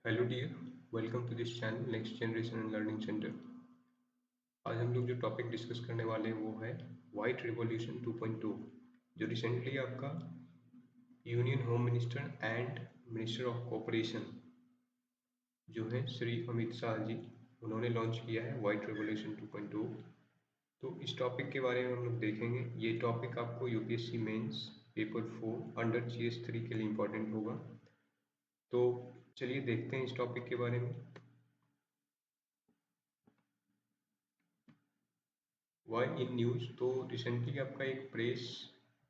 Hello dear, welcome to this channel next generation and learning centre. आज हम लोग जो टॉपिक डिस्कस करने वाले हैं वो है वाइट रिवॉल्यूशन 2.2, जो रिसेंटली आपका union home minister and minister of cooperation जो है श्री अमित शाह जी, उन्होंने लॉन्च किया है वाइट रिवॉल्यूशन 2.2। तो इस टॉपिक के बारे में हम लोग देखेंगे। ये टॉपिक आपको UPSC mains paper 4 under GS3 के लिए इम्पोर्टेंट होगा। तो चलिए देखते हैं इस टॉपिक के बारे में। वाई इन न्यूज़, तो रिसेंटली आपका एक प्रेस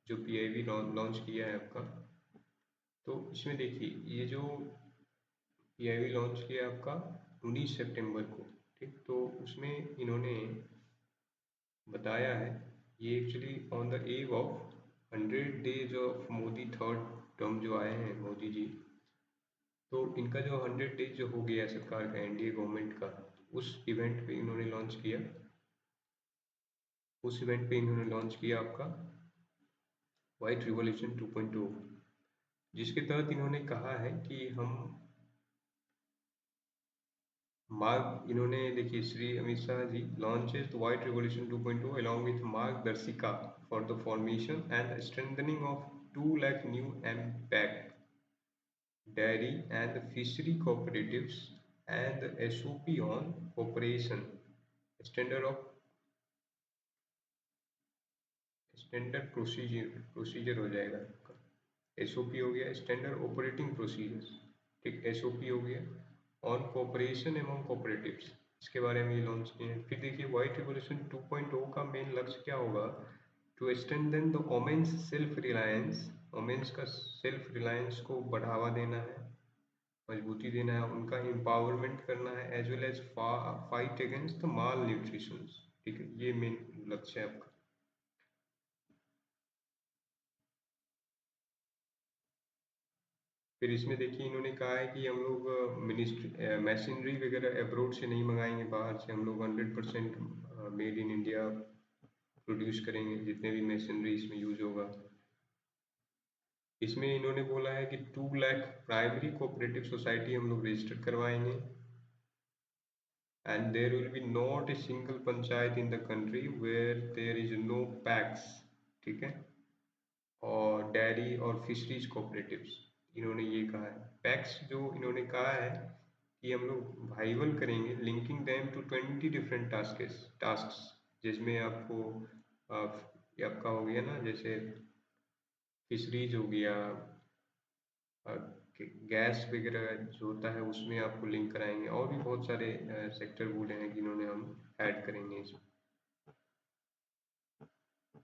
जो PIB लॉन्च किया है आपका, तो इसमें देखिए ये जो PIB लॉन्च किया है आपका 19 सितंबर को, ठीक। तो उसमें इन्होंने बताया है, ये actually on the above of 100 days of Modi third term जो आए हैं मोदी जी, तो इनका जो 100 डेज जो हो गया सरकार का, NDA गवर्नमेंट का, उस इवेंट पे इन्होंने लॉन्च किया। उस इवेंट पे इन्होंने लॉन्च किया आपका वाइट रिवॉल्यूशन 2.2, जिसके तहत इन्होंने कहा है कि हम मार्ग, इन्होंने देखिए Shri Amit Shah ji launches the white revolution 2.2 along with मार्गदर्शिका for the formation and strengthening of 2 lakh new MPAC dairy and fishery cooperatives and the SOP on operation standard of standard procedure हो जाएगा आपका। SOP हो गया स्टैंडर्ड ऑपरेटिंग प्रोसीजर्स, ठीक। SOP हो गया on cooperation among cooperatives, इसके बारे में ये लॉन्च किए हैं। फिर देखिए व्हाइट रिवॉल्यूशन 2.0 का मेन लक्ष्य क्या होगा, to strengthen the women's self reliance, women's का सेल्फ रिलायंस को बढ़ावा देना है, मजबूती देना है, उनका एम्पावरमेंट करना है, as well as fight against the malnutrition, ठीक है। ये मेन लक्ष्य है आपका। फिर इसमें देखिए इन्होंने कहा है कि हम लोग मिनिस्ट्री मशीनरी वगैरह अब्रोड से नहीं मंगाएंगे, बाहर से हम लोग 100% मेड इन इंडिया प्रोड्यूस करेंगे, जितने भी मशीनरी इसमें यूज होगा। इसमें इन्होंने बोला है कि 2 लाख प्राइमरी कोऑपरेटिव सोसाइटी हम लोग रजिस्टर करवाएंगे, and there will be not a single panchayat in the country where there is no PACS, ठीक है, और डेयरी और फिशरीज कोऑपरेटिव्स, इन्होंने ये कहा है। पैक्स जो इन्होंने कहा है कि हम लोग वाइवल करेंगे, linking them to 20 different task, जिसमें आपको ये आपका हो गया ना, जैसे फिशरीज हो गया, गैस वगैरह जो होता है उसमें आपको लिंक कराएंगे, और भी बहुत सारे सेक्टर बोले हैं कि इन्होंने हम ऐड करेंगे इसमें।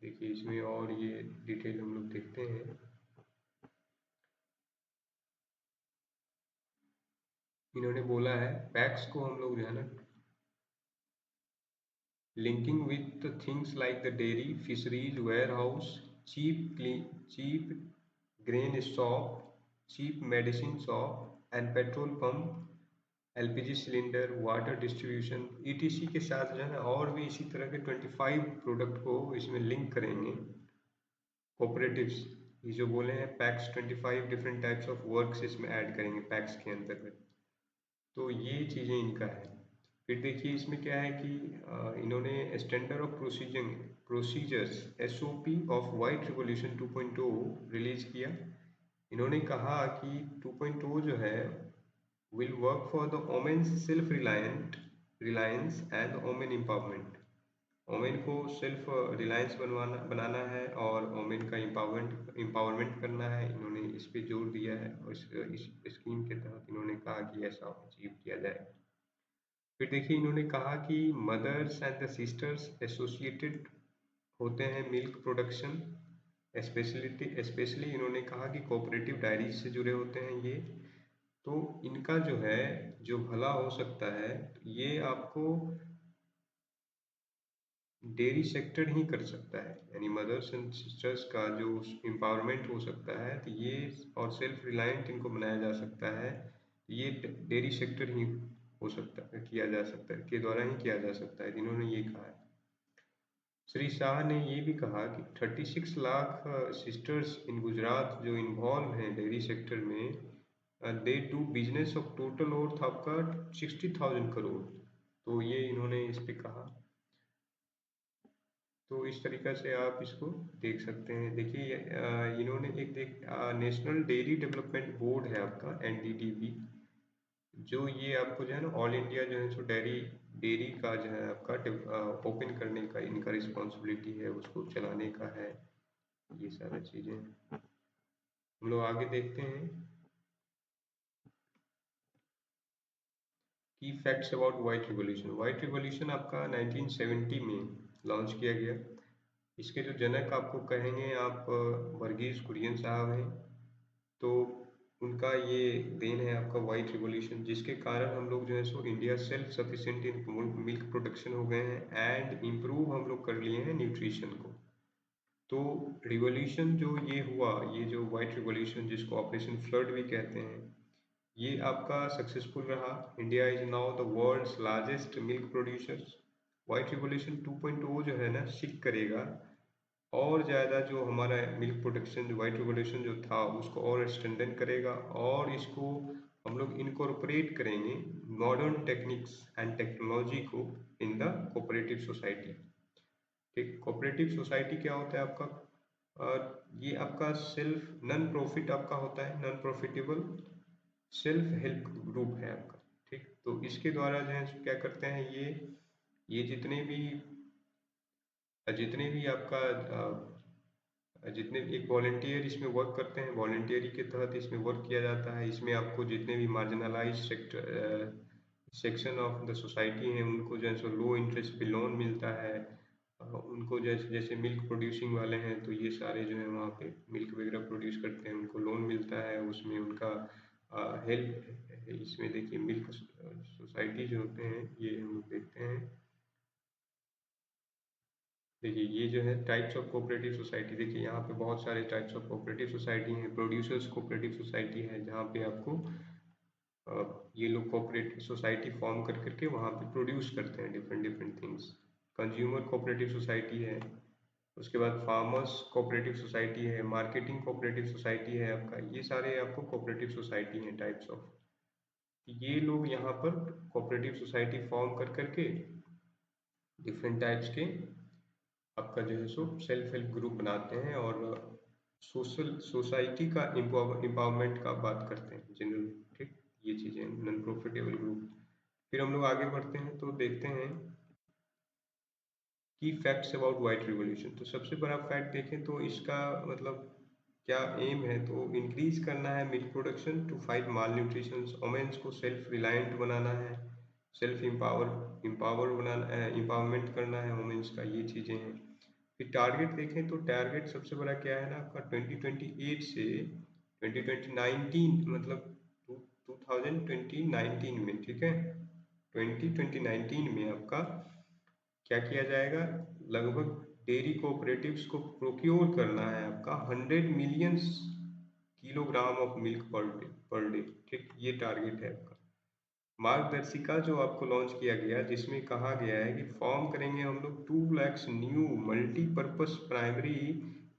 देखिए इसमें और ये डिटेल हम लोग देखते हैं। इन्होंने बोला है पैक्स को हम लोग जो है ना, linking with the things like the dairy, fisheries, warehouse, cheap grain shop, cheap medicine shop and petrol pump, LPG cylinder, water distribution, ETC के साथ जो है ना और भी इसी तरह के 25 प्रोडक्ट को इसमें लिंक करेंगे कोऑपरेटिव्स। ये जो बोले हैं PACS 25 different types of works इसमें ऐड करेंगे पैक्स के अंतर्गत। तो ये चीज़ें इनका है। फिर देखिए इसमें क्या है कि इन्होंने standard of procedures SOP of white revolution 2.0 release किया। इन्होंने कहा कि 2.0 जो है will work for the women's self Reliance and women empowerment. Women को सेल्फ रिलायंस बनाना है और वोमेन का एम्पावरमेंट करना है, इन्होंने इस पे जोर दिया है। और इस स्कीम के तहत इन्होंने कहा कि ऐसा अचीव किया जाए। फिर देखिए इन्होंने कहा कि mothers and the sisters associated होते हैं मिल्क प्रोडक्शन, स्पेशली इन्होंने कहा कि कोऑपरेटिव डायरीज से जुड़े होते हैं ये। तो इनका जो है जो भला हो सकता है, तो ये आपको डेयरी सेक्टर ही कर सकता है, यानी मदर्स एंड सिस्टर्स का जो एम्पावरमेंट हो सकता है, तो ये और सेल्फ रिलायंट इनको बनाया जा सकता है, ये डेयरी सेक्टर ही हो सकता है, किया जा सकता है, के द्वारा ही किया जा सकता है, इन्होंने ये कहा है। श्री शाह ने ये भी कहा कि 36 लाख सिस्टर्स इन गुजरात जो इन्वॉल्व हैं डेयरी सेक्टर में, they do business of total worth आपका 60,000 करोड़। तो ये इन्होंने इस पे कहा। तो इस तरीक़ा से आप इसको देख सकते हैं। देखिए इन्होंने एक नेशनल डेयरी डेवलपमेंट बोर्ड है आपका NDDB, जो ये आपको जो है ना ऑल इंडिया जो है सो डेयरी डेयरी का जो है आपका ओपन करने का इनका रिस्पॉन्सिबिलिटी है, उसको चलाने का है। ये सारा चीज़ें हम लोग आगे देखते हैं की facts about white revolution. White revolution आपका 1970 में लॉन्च किया गया। इसके जो जनक आपको कहेंगे आप वर्गीज कुरियन साहब हैं। तो उनका ये देन है आपका व्हाइट रिवॉल्यूशन, जिसके कारण हम लोग जो है so India self sufficient in milk production हो गए हैं एंड इम्प्रूव हम लोग कर लिए हैं न्यूट्रिशन को। तो रिवॉल्यूशन जो ये हुआ, ये जो व्हाइट रिवॉल्यूशन जिसको ऑपरेशन फ्लड भी कहते हैं, ये आपका सक्सेसफुल रहा। India is now the world's largest milk producers. White revolution 2.0 जो है ना सीख करेगा और ज़्यादा जो हमारा मिल्क प्रोडक्शन जो व्हाइट रिवॉल्यूशन जो था उसको और स्ट्रेंथन करेगा, और इसको हम लोग इनकॉर्पोरेट करेंगे मॉडर्न टेक्निक्स एंड टेक्नोलॉजी को इन द कोऑपरेटिव सोसाइटी। ठीक, कोऑपरेटिव सोसाइटी क्या होता है आपका? ये आपका सेल्फ नॉन प्रॉफिट आपका होता है, non profitable self help group है आपका। ठीक, तो इसके द्वारा जो है क्या करते हैं ये जितने भी आपका जितने भी एक वॉलेंटियर इसमें वर्क करते हैं, वॉलेंटियरी के तहत इसमें वर्क किया जाता है। इसमें आपको जितने भी marginalize section of the society हैं उनको जो है सो लो इंटरेस्ट पे लोन मिलता है। उनको जैसे जैसे मिल्क प्रोड्यूसिंग वाले हैं तो ये सारे जो है वहाँ पे मिल्क वगैरह प्रोड्यूस करते हैं, उनको लोन मिलता है, उसमें उनका हेल्प। इसमें देखिए मिल्क सोसाइटी जो होते हैं ये हम लोग देखते हैं। देखिए ये जो है टाइप्स ऑफ कोऑपरेटिव सोसाइटी, देखिए यहाँ पे बहुत सारे टाइप्स ऑफ कोऑपरेटिव सोसाइटी हैं। प्रोड्यूसर्स कोऑपरेटिव सोसाइटी है जहाँ पे आपको ये लोग कोऑपरेटिव सोसाइटी फॉर्म कर करके वहाँ पे प्रोड्यूस करते हैं different different things. Consumer cooperative society है, उसके बाद फार्मर्स कोऑपरेटिव सोसाइटी है, मार्केटिंग कोऑपरेटिव सोसाइटी है आपका। ये सारे आपको कोऑपरेटिव सोसाइटी हैं टाइप्स ऑफ। ये लोग यहाँ पर कोऑपरेटिव सोसाइटी फॉर्म कर करके डिफरेंट टाइप्स के आपका जो है सो सेल्फ हेल्प ग्रुप बनाते हैं और सोशल सोसाइटी का एम्पावरमेंट का बात करते हैं जनरल। ठीक, ये चीज़ें नॉन प्रॉफिटेबल ग्रुप। फिर हम लोग आगे बढ़ते हैं तो देखते हैं की फैक्ट्स अबाउट व्हाइट रिवॉल्यूशन। तो सबसे बड़ा फैक्ट देखें तो इसका मतलब क्या एम है, तो इंक्रीज करना है milk production to fight malnutrition, women's को सेल्फ रिलायंट बनाना है, सेल्फ एम्पावर बनाना, एम्पावरमेंट करना है वोमेन्स का, ये चीज़ें हैं। फिर टारगेट देखें तो टारगेट सबसे बड़ा क्या है ना आपका 2028 से 2019 मतलब 2019 में, ठीक है, 2019 में आपका क्या किया जाएगा, लगभग डेयरी कोऑपरेटिव्स को प्रोक्योर करना है आपका 100 million kilogram of milk per day. ठीक, ये टारगेट है आपका। मार्गदर्शिका जो आपको लॉन्च किया गया जिसमें कहा गया है कि फॉर्म करेंगे हम लोग 2 lakh new multipurpose primary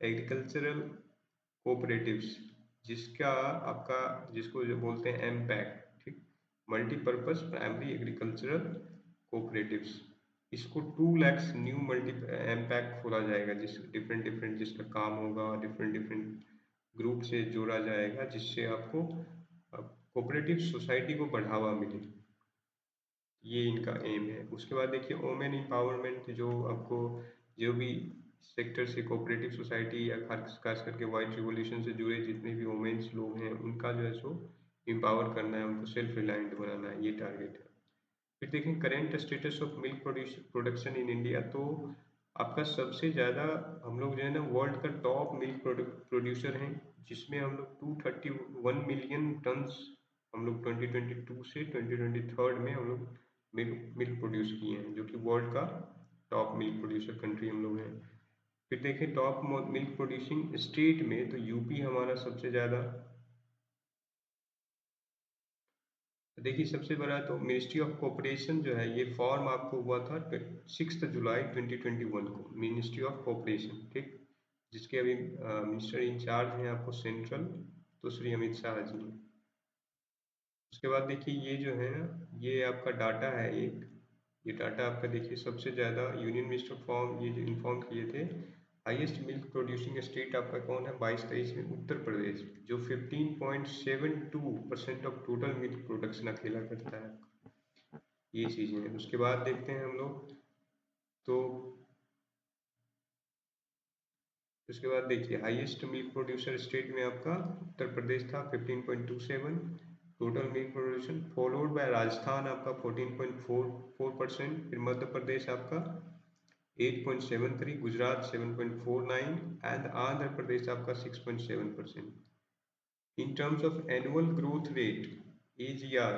agricultural cooperatives, जिसका आपका जिसको जो बोलते हैं एमपैक। ठीक, मल्टीपर्पस प्राइमरी एग्रीकल्चरल कोऑपरेटिव्स, इसको 2 लाख न्यू मल्टी एमपैक खोला जाएगा, जिस डिफरेंट डिफरेंट जिसका काम होगा डिफरेंट डिफरेंट ग्रुप से जोड़ा जाएगा, जिससे आपको कोऑपरेटिव सोसाइटी को बढ़ावा मिले। ये इनका एम है। उसके बाद देखिए वोमेन एम्पावरमेंट, जो आपको जो भी सेक्टर से कोऑपरेटिव सोसाइटी या खास करके व्हाइट रिवॉल्यूशन से जुड़े जितने भी वोमेन्स लोग हैं उनका जो है सो एम्पावर करना है, उनको सेल्फ रिलायंट बनाना है, ये टारगेट है। फिर देखें current status of milk production in India. तो आपका सबसे ज़्यादा हम लोग जो है ना वर्ल्ड का टॉप मिल्क प्रोड्यूसर हैं, जिसमें हम लोग 231 मिलियन टन्स हम लोग 2022 से 2023 में हम लोग मिल्क प्रोड्यूस किए हैं, जो कि वर्ल्ड का टॉप मिल्क प्रोड्यूसर कंट्री हम लोग हैं। फिर देखें टॉप मिल्क प्रोड्यूसिंग स्टेट में तो यूपी हमारा सबसे ज़्यादा। तो देखिए सबसे बड़ा तो मिनिस्ट्री ऑफ कोऑपरेशन जो है ये फॉर्म आपको हुआ था 6 जुलाई 2021 को, मिनिस्ट्री ऑफ कोऑपरेशन। ठीक, जिसके अभी मिनिस्टर इंचार्ज हैं आपको सेंट्रल, तो श्री अमित शाह जी। उसके बाद देखिए ये जो है ना, ये आपका डाटा है एक, ये डाटा आपका देखिए सबसे ज़्यादा यूनियन मिनिस्टर फॉर्म ये जो इन्फॉर्म किए थे, हाईएस्ट मिल्क प्रोड्यूसिंग स्टेट आपका कौन है 22-23 में, उत्तर प्रदेश, जो 15.72% ऑफ टोटल मिल्क प्रोडक्शन अकेला करता है। ये चीज़ें हैं। उसके बाद देखते हैं हम लोग, तो उसके बाद देखिए हाईएस्ट मिल्क प्रोड्यूसर स्टेट में आपका उत्तर प्रदेश था 15.27 total milk production, followed by Rajasthan आपका 14.44%, फिर मध्य प्रदेश आपका 8.73, गुजरात 7.49 एंड आंध्र प्रदेश आपका 6.7%। In terms of annual growth rate AGR,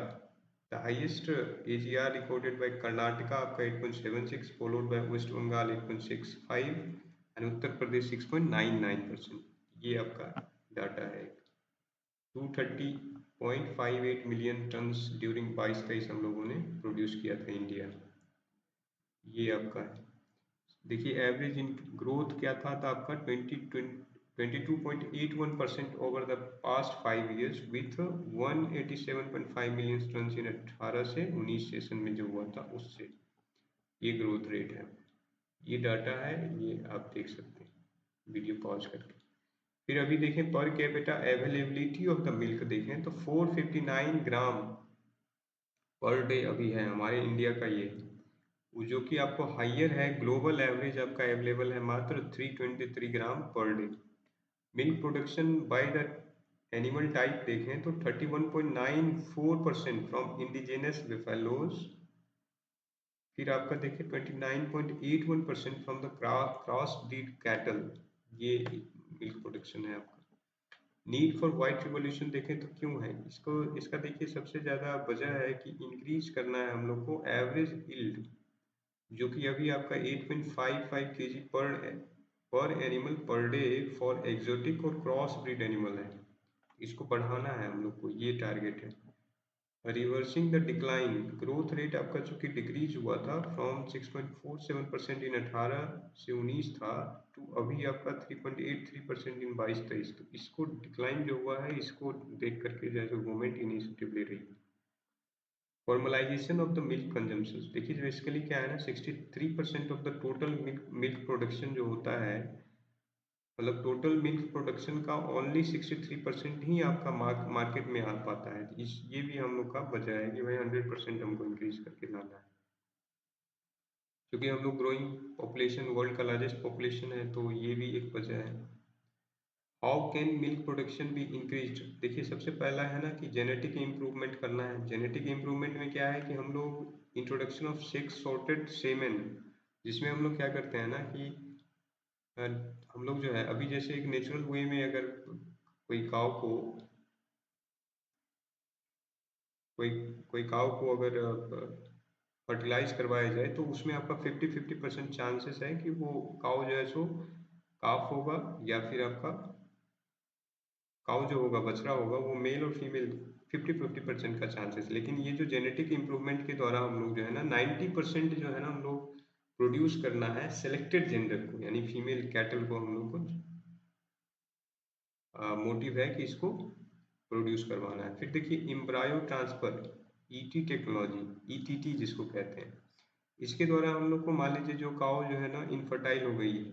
the highest AGR recorded by Karnataka आपका 8.76, followed by West Bengal 8.65 and Uttar Pradesh 6.99%। ये आपका डाटा है। 230.58 मिलियन टन्स ड्यूरिंग 22-23 हम लोगों ने प्रोड्यूस किया था इंडिया। ये आपका है। देखिए एवरेज इन ग्रोथ क्या था, आपका 22.81% over the past 5 years with 187.5 million ton in 18 से 19 सेशन में जो हुआ था उससे, ये ग्रोथ रेट है। ये डाटा है, ये आप देख सकते हैं वीडियो पॉज करके। फिर अभी देखें per capita availability of the milk, देखें तो 459 ग्राम पर डे अभी है हमारे इंडिया का ये, वो जो कि आपको हाइयर है, ग्लोबल एवरेज आपका अवेलेबल है मात्र 323 gram per day. Milk production by the animal type देखें तो 31.94% फ्रॉम इंडिजिनस बिफेलोज, फिर आपका देखिए 29.81% from the cross breed cattle, ये मिल्क प्रोडक्शन है आपका। नीड फॉर वाइट रिवॉल्यूशन देखें तो क्यों है इसको, इसका देखिए सबसे ज़्यादा वजह है कि इंक्रीज करना है हम लोग को एवरेज यील्ड, जो कि अभी आपका 8.55 केजी पर animal per day for exotic और क्रॉस ब्रीड एनिमल है, इसको बढ़ाना है हम लोग को, ये टारगेट है। Reversing the decline, growth rate आपका चूंकि डिक्रीज हुआ था फ्रॉम 6.47% इन 18 से 19 था, तो अभी आपका 3.83% इन 22-23, तो इसको डिक्लाइन जो हुआ है इसको देख करके जैसे गवर्नमेंट इनिशिएटिव ले रही है। Formalisation of the milk consumption, देखिए बेसिकली क्या है ना, 63% of the total milk production जो होता है, मतलब टोटल मिल्क प्रोडक्शन का ओनली 63% ही आपका मार्केट में आ पाता है। इस ये भी हम लोग का वजह है कि भाई 100% हमको इंक्रीज करके लाना है, क्योंकि हम लोग ग्रोइंग पॉपुलेशन, वर्ल्ड का लार्जेस्ट पॉपुलेशन है, तो ये भी एक वजह है। How can milk production be increase, देखिए सबसे पहला है ना कि जेनेटिक इम्प्रूवमेंट करना है। जेनेटिक इम्प्रूवमेंट में क्या है कि हम लोग इंट्रोडक्शन ऑफ 6 सॉर्टेड सेमेन, जिसमें हम लोग क्या करते हैं ना कि अ, हम लोग जो है अभी जैसे एक नेचुरल वे में अगर कोई काव को कोई कोई काव को अगर फर्टिलाइज करवाया जाए तो उसमें आपका 50-50% चांसेस है कि वो काव जो है सो काफ होगा, या फिर आपका काउ जो होगा बछड़ा होगा वो मेल और फीमेल 50-50% का चांसेस। लेकिन ये जो जेनेटिक इम्प्रूवमेंट के द्वारा हम लोग जो है ना 90% जो है ना हम लोग प्रोड्यूस करना है सेलेक्टेड जेंडर को, यानी फीमेल कैटल को हम लोग को मोटिव है कि इसको प्रोड्यूस करवाना है। फिर देखिए embryo transfer, ET technology, ETT जिसको कहते हैं, इसके द्वारा हम लोग को मान लीजिए जो काऊ जो है ना इनफर्टाइल हो गई है,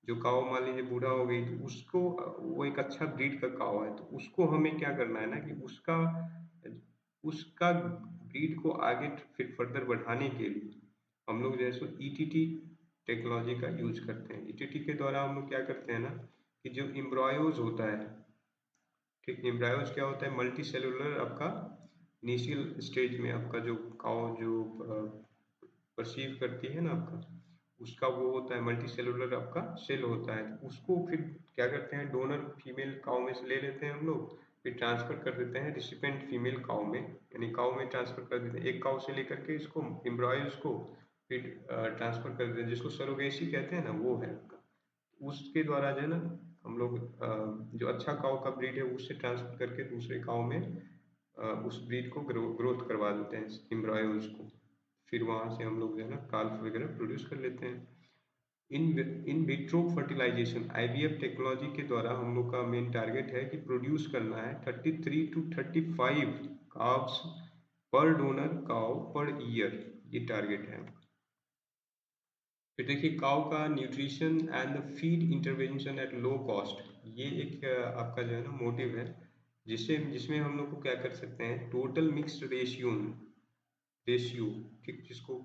जो काऊ मान लीजिए बूढ़ा हो गई, तो उसको वो एक अच्छा ब्रीड का काऊ है, तो उसको हमें क्या करना है ना कि उसका उसका ब्रीड को आगे फिर फर्दर बढ़ाने के लिए हम लोग जो है सो ईटीटी टेक्नोलॉजी का यूज करते हैं। ईटीटी के द्वारा हम लोग क्या करते हैं ना कि जो एम्ब्रॉयोज होता है, ठीक, एम्ब्रायोज क्या होता है, मल्टी सेलुलर आपका इनिशियल स्टेज में आपका जो काउ जो परसीव करती है ना आपका, उसका वो होता है मल्टी सेलुलर आपका सेल होता है, तो उसको फिर क्या करते हैं डोनर फीमेल काउ में से ले लेते हैं हम लोग, फिर ट्रांसफर कर देते हैं रिसिपेंट फीमेल काउ में, यानी काउ में ट्रांसफर कर देते हैं, एक काउ से लेकर के इसको एम्ब्रॉयज को फिर ट्रांसफर कर देते हैं, जिसको सरोगेसी कहते हैं ना, वो है आपका। उसके द्वारा जो है ना हम लोग जो अच्छा काऊ का ब्रीड है उससे ट्रांसफर करके दूसरे काऊ में उस ब्रीड को ग्रोथ करवा देते हैं एम्ब्रॉयोज को, फिर वहाँ से हम लोग जो है ना काल्फ वगैरह प्रोड्यूस कर लेते हैं। In vitro fertilisation IVF technology के द्वारा हम लोग का मेन टारगेट है कि प्रोड्यूस करना है 33 to 35 calves per donor cow per year, ये टारगेट है। फिर देखिए काउ का nutrition and feed intervention at low cost, ये एक आपका जो है ना मोटिव है, जिससे जिसमें हम लोग को क्या कर सकते हैं, टोटल मिक्स्ड रेशियो, ठीक, जिसको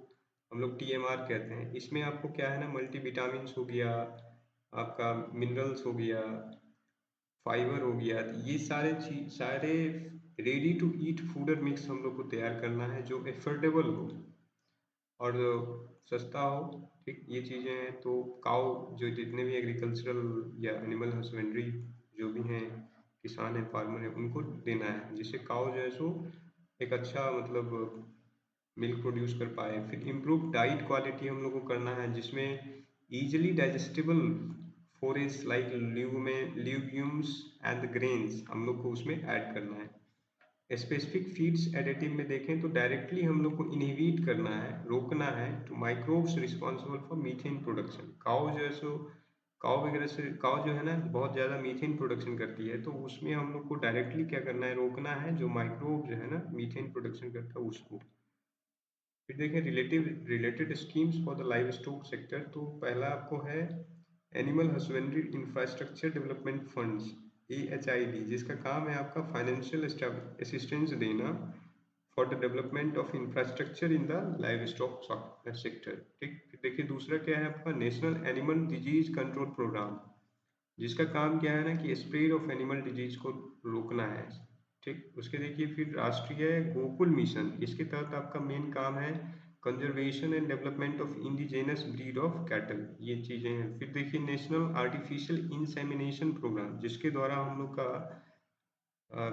हम लोग टीएमआर कहते हैं, इसमें आपको क्या है ना मल्टी विटामिन्स हो गया, आपका मिनरल्स हो गया, फाइबर हो गया, तो ये सारे चीज सारे ready to eat fodder mix हम लोग को तैयार करना है जो एफोर्डेबल हो और सस्ता हो, ठीक, ये चीज़ें हैं। तो काउ जो जितने भी एग्रीकल्चरल या एनिमल हस्बेंड्री जो भी हैं, किसान हैं, फार्मर हैं, उनको देना है, जिससे काउ जो है सो एक अच्छा मतलब मिल्क प्रोड्यूस कर पाए। फिर इम्प्रूव डाइट क्वालिटी हम लोग को करना है, जिसमें easily digestible forage like legumes and grains हम लोग को उसमें ऐड करना है। स्पेसिफिक फीड्स एडिटिव में देखें तो डायरेक्टली हम लोग को इनहिबिट करना है, रोकना है to microbes responsible for methane production. Cow जो है सो काउ वगैरह से काउ जो है ना बहुत ज़्यादा मीथेन प्रोडक्शन करती है, तो उसमें हम लोग को डायरेक्टली क्या करना है, रोकना है, जो माइक्रोब जो है ना मीथेन प्रोडक्शन करता है उसको। फिर देखिए related schemes for the livestock sector, तो पहला आपको है animal husbandry infrastructure development funds, AHID, जिसका काम है आपका फाइनेंशियल असिस्टेंस देना for the development of infrastructure in the livestock sector, ठीक। फिर देखिए दूसरा क्या है आपका national animal disease control programme, जिसका काम क्या है ना कि स्प्रेड ऑफ एनिमल डिजीज को रोकना है, ठीक। उसके देखिए फिर राष्ट्रीय गोकुल मिशन, इसके तहत आपका मेन काम है conservation and development of indigenous breed of cattle, ये चीजें हैं। फिर देखिए नेशनल आर्टिफिशियल इंसेमिनेशन प्रोग्राम, जिसके द्वारा हम लोग का अ,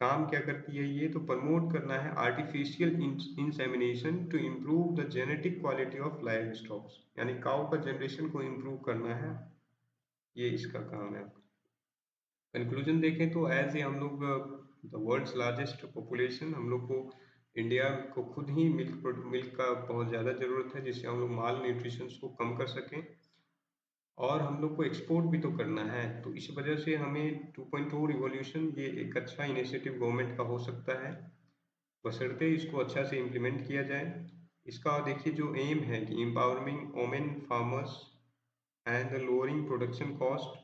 काम क्या करती है ये, तो प्रमोट करना है artificial insemination to improve the genetic quality of livestocks, यानी काऊ का जनरेशन को इम्प्रूव करना है, ये इसका काम है। कंक्लूजन देखें तो एज ए हम लोग द वर्ल्ड्स लार्जेस्ट पॉपुलेशन, हम लोग को इंडिया को खुद ही मिल्क का बहुत ज़्यादा ज़रूरत है, जिससे हम लोग माल न्यूट्रिशन को कम कर सकें, और हम लोग को एक्सपोर्ट भी तो करना है। तो इस वजह से हमें 2.0 रिवॉल्यूशन ये एक अच्छा इनिशिएटिव गवर्नमेंट का हो सकता है, बशर्ते इसको अच्छा से इम्प्लीमेंट किया जाए। इसका देखिए जो एम है कि empowering women farmers and lowering production cost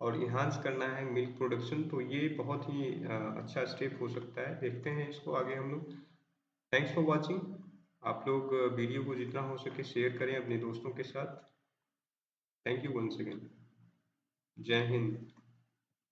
और इन्हांस करना है मिल्क प्रोडक्शन, तो ये बहुत ही अच्छा स्टेप हो सकता है। देखते हैं इसको आगे हम लोग। Thanks for watching. आप लोग वीडियो को जितना हो सके शेयर करें अपने दोस्तों के साथ। Thank you once again. जय हिंद।